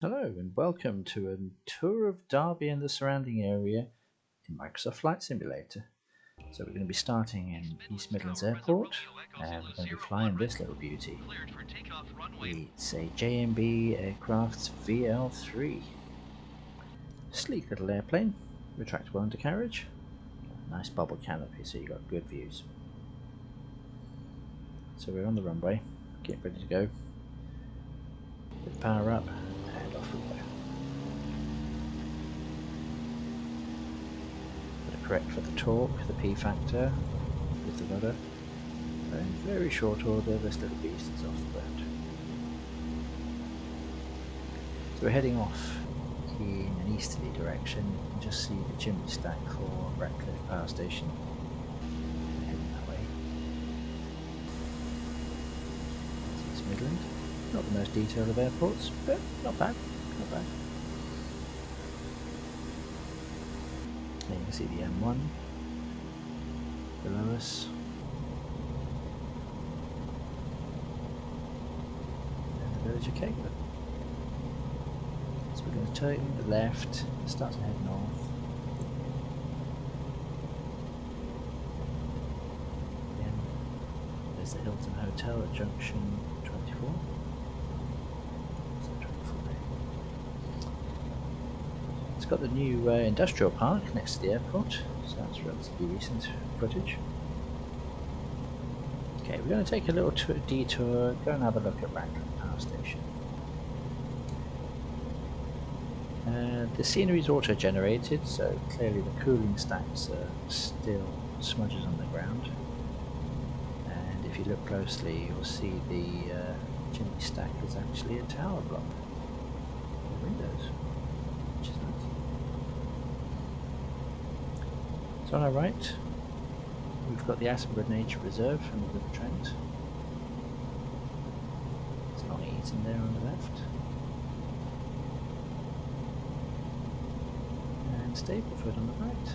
Hello and welcome to a tour of Derby and the surrounding area in Microsoft Flight Simulator. So we're going to be starting in East Midlands Airport and we're going to be flying this little beauty. It's a JMB Aircraft VL3. Sleek little airplane, retractable undercarriage, nice bubble canopy so you got good views. So we're on the runway, get ready to go. With the power up. And off we go. Got to correct for the torque, the P factor with the rudder. In very short order, this little beast is off the ground. So we're heading off in an easterly direction. You can just see the chimney stack for Ratcliffe Power Station. We're heading that way. East Midland. Not the most detailed of airports, but not bad, not bad. There you can see the M1 below us. And the village of Cakewood. So we're going to turn to the left, start to head north. Then there's the Hilton Hotel at junction 24. It's got the new industrial park next to the airport, so that's relatively recent footage. Okay, we're going to take a little detour, go and have a look at Ratcliffe Power Station. The scenery is auto-generated, so clearly the cooling stacks are still smudges on the ground. And if you look closely, you'll see the chimney stack is actually a tower block with windows. So on our right, we've got the Aspenwood Nature Reserve and the River Trent. There's Long Eaton there on the left. And Stapleford on the right.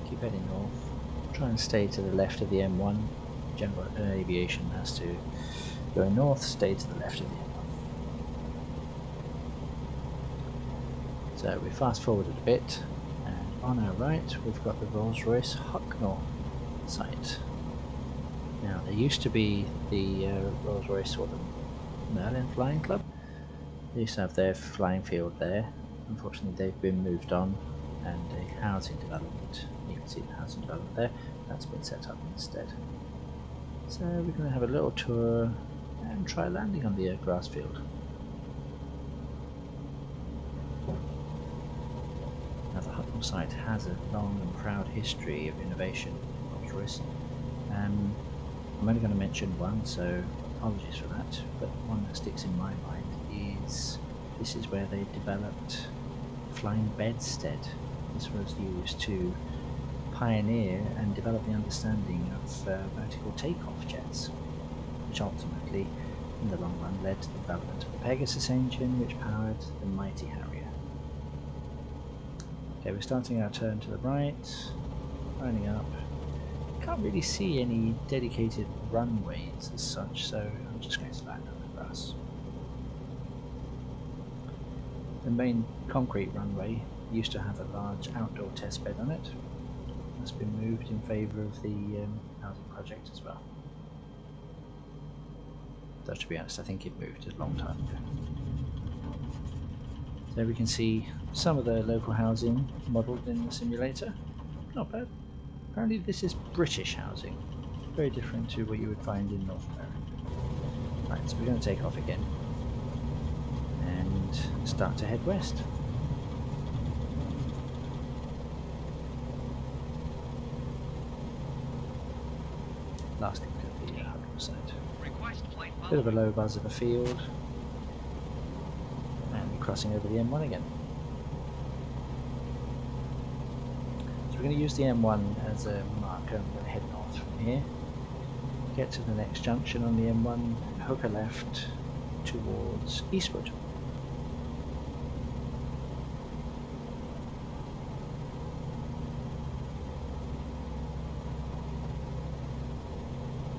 Keep heading north. Try and stay to the left of the M1. General aviation has to go north, stay to the left of the M1. So we fast forwarded a bit. On our right, we've got the Rolls-Royce Hucknall site. Now, there used to be the Rolls-Royce or the Merlin Flying Club. They used to have their flying field there. Unfortunately, they've been moved on, and a housing development, you can see the housing development there, that's been set up instead. So we're going to have a little tour and try landing on the grass field. The Hucknall site has a long and proud history of innovation in Rolls-Royce. I'm only going to mention one, so apologies for that, but one that sticks in my mind is this is where they developed flying bedstead. This was used to pioneer and develop the understanding of vertical takeoff jets, which ultimately, in the long run, led to the development of the Pegasus engine, which powered the mighty Harrier. Okay, we're starting our turn to the right, lining up. Can't really see any dedicated runways as such, so I'm just going to land on the grass. The main concrete runway used to have a large outdoor test bed on it. That's been moved in favour of the housing project as well. Though to be honest, I think it moved a long time ago. There we can see some of the local housing modelled in the simulator. Not bad. Apparently this is British housing. Very different to what you would find in North America. Right, so we're going to take off again and start to head west. Last look at the Hucknall site. Bit of a low buzz of a field. Crossing over the M1 again. So we're going to use the M1 as a marker and we're going to head north from here. Get to the next junction on the M1 and hook a left towards Eastward.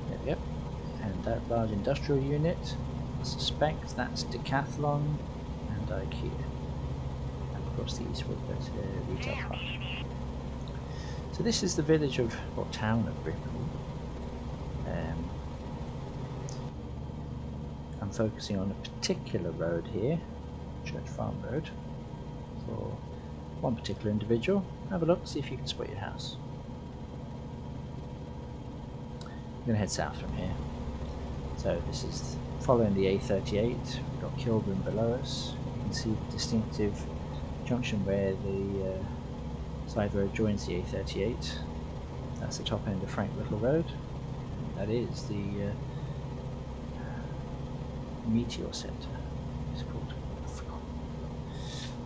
There we go. And that large industrial unit I suspect that's Decathlon and IKEA. And of course the Eastward, that's a retail park. So this is the village of, or town of Brickley. I'm focusing on a particular road here, Church Farm Road, for one particular individual. Have a look, see if you can spot your house. I'm going to head south from here. So this is following the A38. We've got Kilburn below us. You can see the distinctive junction where the side road joins the A38. That's the top end of Frank Little Road. That is the Meteor Centre, it's called.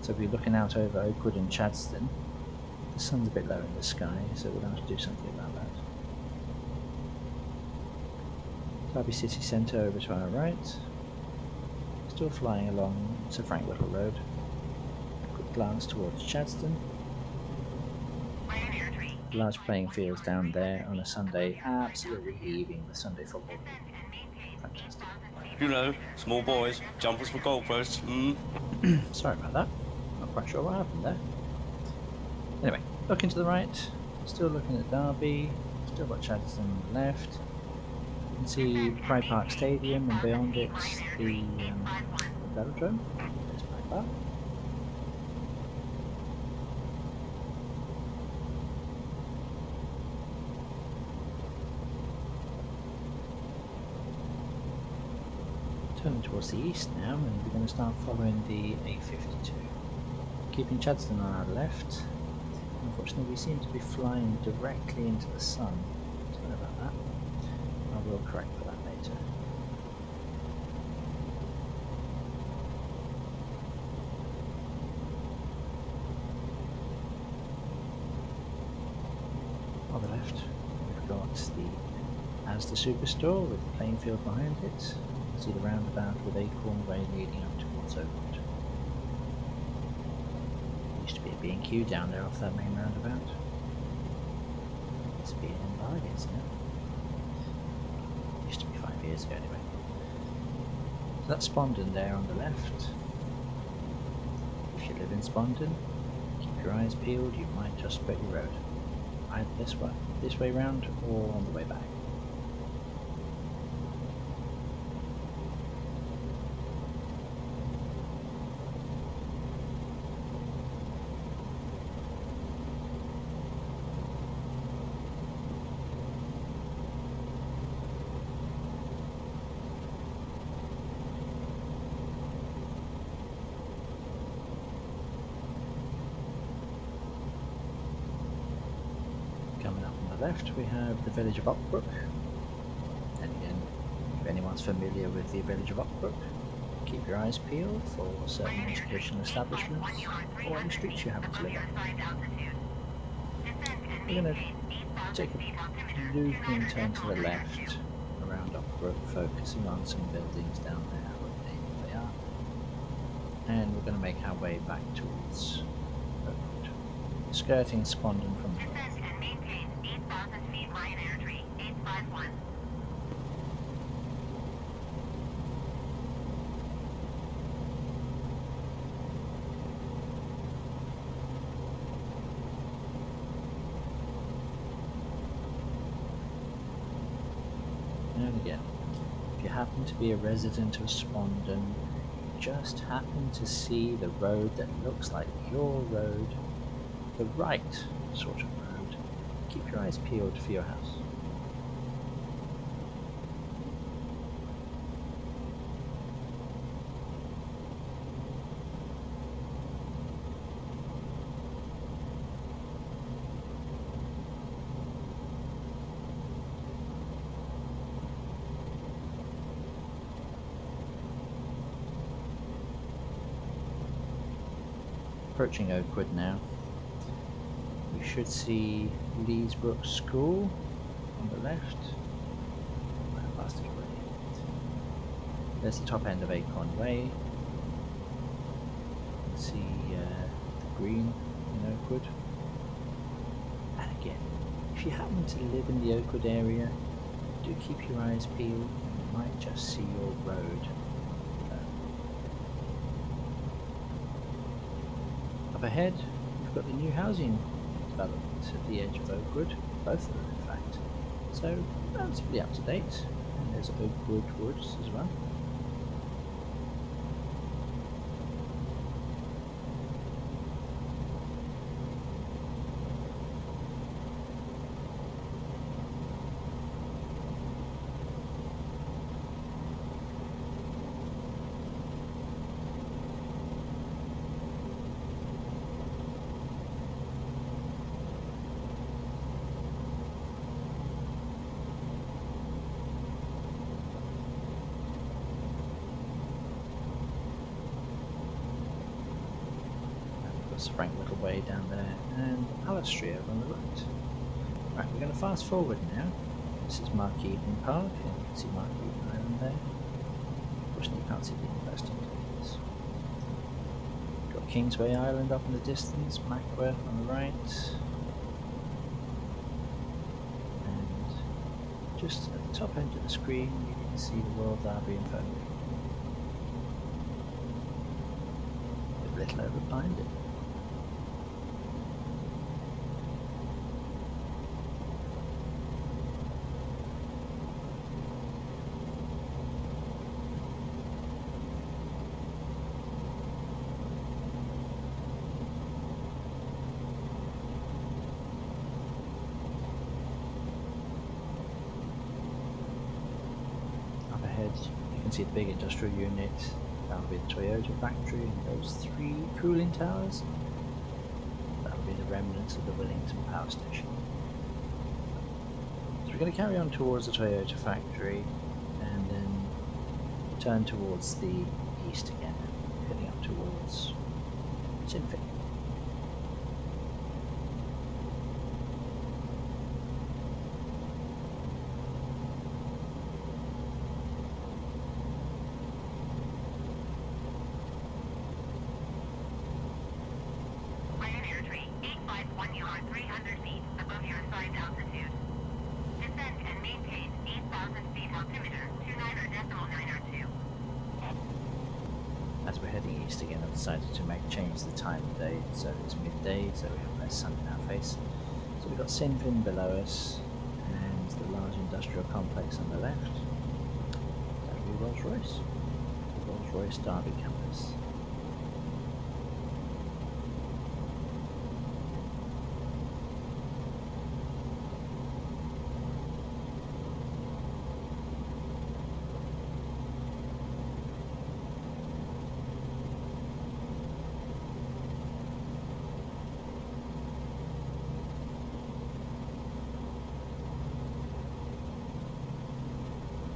So we're looking out over Oakwood and Chadstone. The sun's a bit low in the sky, so we're going to have to do something about that. Derby City Centre over to our right. Still flying along to Frank Little Road. Quick glance towards Chadstone. Large playing fields down there on a Sunday, absolutely heaving with Sunday football. Fantastic. You know, small boys, jumpers for goalposts. Sorry about that. Not quite sure what happened there. Anyway, looking to the right, still looking at Derby, still got Chadstone on the left. You can see Pride Park Stadium and beyond it the velodrome. There's Pride Park. Turning towards the east now, and we're going to start following the A52. Keeping Chadstone on our left. Unfortunately, we seem to be flying directly into the sun. Sorry about that. I will correct for that later. On the left, we've got the Asda Superstore with the playing field behind it. See the roundabout with Acorn Way leading up towards Oakwood. Used to be a B&Q down there off that main roundabout. Used to be an Embargates now. Used to be 5 years ago anyway. So that's Spondon there on the left. If you live in Spondon, keep your eyes peeled, you might just spot your road. Either this way round or on the way back. Left we have the village of Oakwood, and again, if anyone's familiar with the village of Oakwood, keep your eyes peeled for certain educational establishments or any streets you happen to live in. We're going to take a looping turn to the left around Oakwood, focusing on some buildings down there, what they are, and we're going to make our way back towards Oakwood, skirting Spondon from the north. And again, if you happen to be a resident of Spondon, just happen to see the road that looks like your road, the right sort of road, keep your eyes peeled for your house. Approaching Oakwood now. We should see Leesbrook School on the left. How fast is it already? There's the top end of Acorn Way. You can see the green in Oakwood. And again, if you happen to live in the Oakwood area, do keep your eyes peeled. You might just see your road Up ahead, we've got the new housing development at the edge of Oakwood, both of them in fact. So relatively up to date. And there's Oakwood Woods as well. Frank Little Way down there, and Palestry over on the right. Right, we're going to fast forward now. This is Mark Eden Park, and you can see Mark Eden Island there. Unfortunately, you can't see the investing places. Got Kingsway Island up in the distance, Mackworth on the right, and just at the top end of the screen, you can see the World Derby and Foley. A little over behind it. You can see the big industrial unit. That will be the Toyota factory, and those 3 cooling towers. That will be the remnants of the Willington power station. So we're going to carry on towards the Toyota factory and then turn towards the east again, heading up towards Sinfin. As we're heading east again, I've decided to change the time of day, so it's midday, so we have less sun in our face. So we've got Sinfin below us, and the large industrial complex on the left. That'll be Rolls-Royce, the Rolls-Royce Derby campus.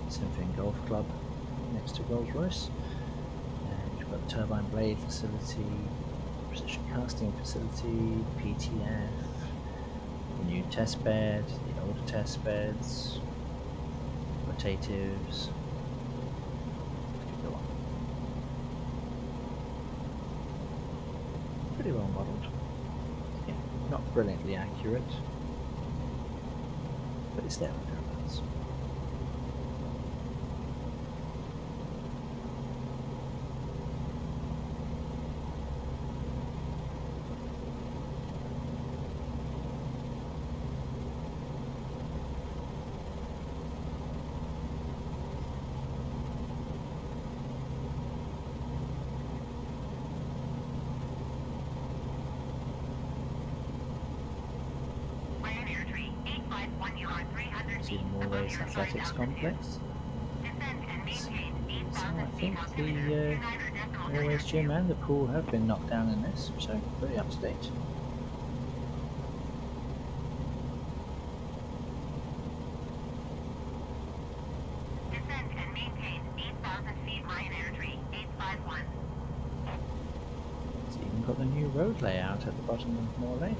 Sinfin Golf Club next to Rolls-Royce, and we've got the turbine blade facility, precision casting facility, PTF, the new test bed, the older test beds, rotatives. Go on. Pretty well modelled. Yeah, not brilliantly accurate, but it's there or thereabouts. See the Moorways Athletics Complex. So I think the Moorways gym and the pool have been knocked down in this, so pretty up to date. It's even got the new road layout at the bottom of Moor Lane.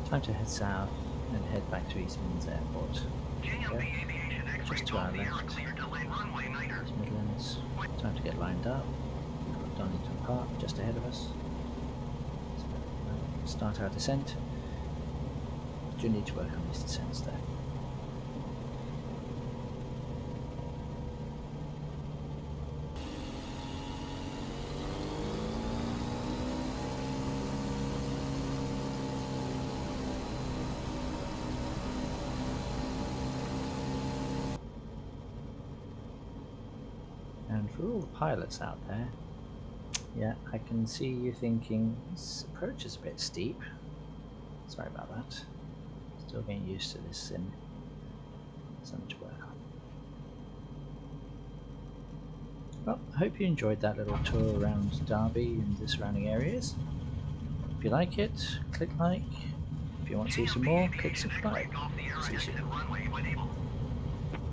Time to head south and head back to East Midlands Airport. Just to our left, East Midlands. Time to get lined up. Donington Park just ahead of us. So, start our descent. Do need to work on these descents though. And for all the pilots out there, yeah, I can see you thinking this approach is a bit steep. Sorry about that. Still getting used to this sim. Something to work on. Well, I hope you enjoyed that little tour around Derby and the surrounding areas. If you like it, click like. If you want to see some more, click subscribe. See you soon.